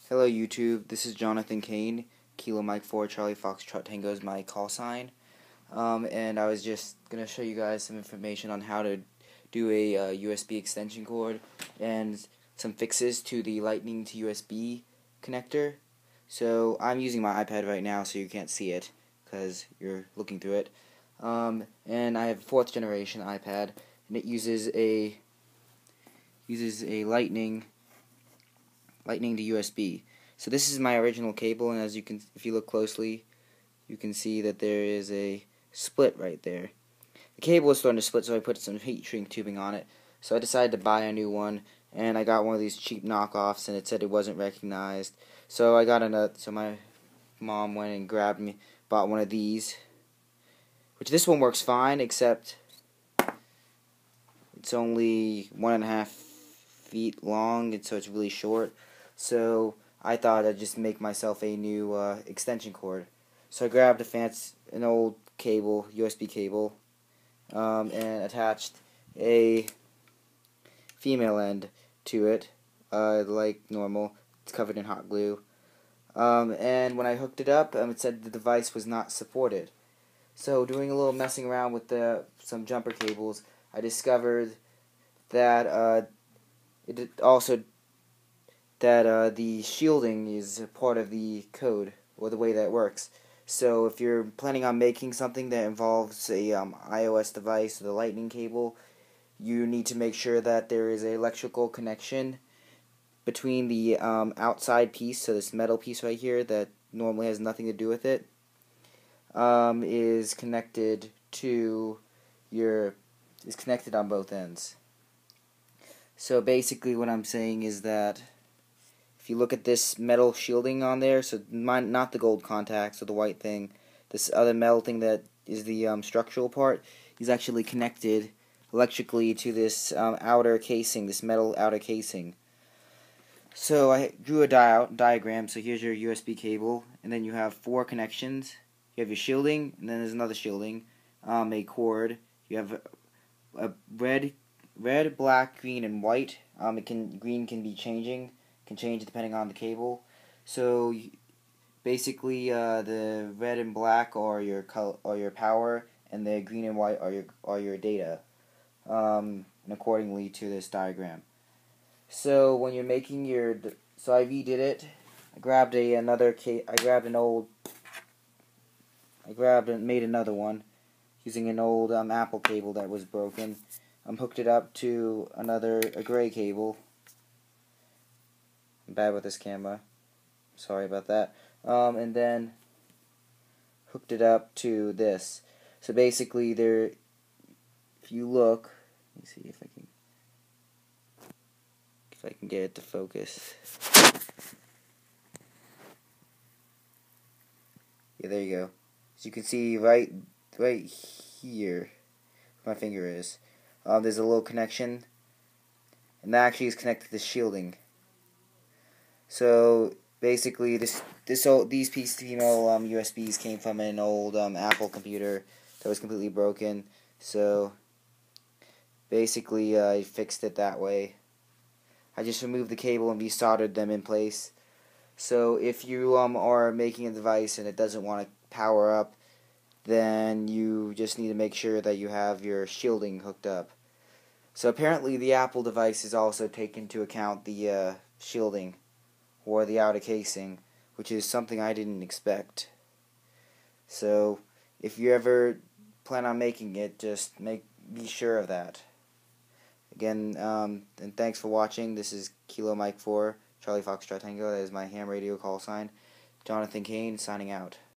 Hello YouTube, this is Jonathan Kane. Kilo Mike 4 Charlie Foxtrot Tango is my call sign. And I was just going to show you guys some information on how to do a USB extension cord and some fixes to the Lightning to USB connector. So I'm using my iPad right now so you can't see it because you're looking through it. And I have a 4th generation iPad and it uses a Lightning to USB. So this is my original cable, and if you look closely, you can see that there is a split right there. The cable is starting to split, so I put some heat shrink tubing on it. So I decided to buy a new one, and I got one of these cheap knockoffs, and it said it wasn't recognized. So I got another. So my mom went and bought one of these, which this one works fine, except it's only 1.5 feet long, and so it's really short. So I thought I'd just make myself a new extension cord. So I grabbed an old cable, USB cable, and attached a female end to it, like normal. It's covered in hot glue. And when I hooked it up, it said the device was not supported. So doing a little messing around with some jumper cables, I discovered that the shielding is part of the code, or the way that it works. So if you're planning on making something that involves a iOS device or the Lightning cable, you need to make sure that there is an electrical connection between the outside piece, so this metal piece right here that normally has nothing to do with it, is connected on both ends. So basically what I'm saying is that if you look at this metal shielding on there, so not the gold contacts or the white thing, this other metal thing that is the structural part is actually connected electrically to this outer casing, this metal outer casing. So I drew a diagram. So here's your USB cable, and then you have 4 connections. You have your shielding, and then there's another shielding, a cord. You have a red, black, green, and white. Green can be can change depending on the cable. So basically, the red and black are your power, and the green and white are your data, and accordingly to this diagram. So when you're making so I redid it. I grabbed made another one using an old Apple cable that was broken. Hooked it up to a gray cable. I'm bad with this camera. Sorry about that. And then hooked it up to this. So basically, if you look, let me see if I can get it to focus. Yeah, there you go. As you can see, right here, where my finger is, there's a little connection, and that actually is connected to the shielding. So basically, these female USBs came from an old Apple computer that was completely broken. So basically, I fixed it that way. I just removed the cable and resoldered them in place. So if you are making a device and it doesn't want to power up, then you just need to make sure that you have your shielding hooked up. So apparently the Apple devices also take into account the shielding or the outer casing, which is something I didn't expect. So if you ever plan on making it, just be sure of that. Again, and thanks for watching. This is Kilo Mike 4 Charlie Foxtrot Tango. That is my ham radio call sign. Jonathan Kane signing out.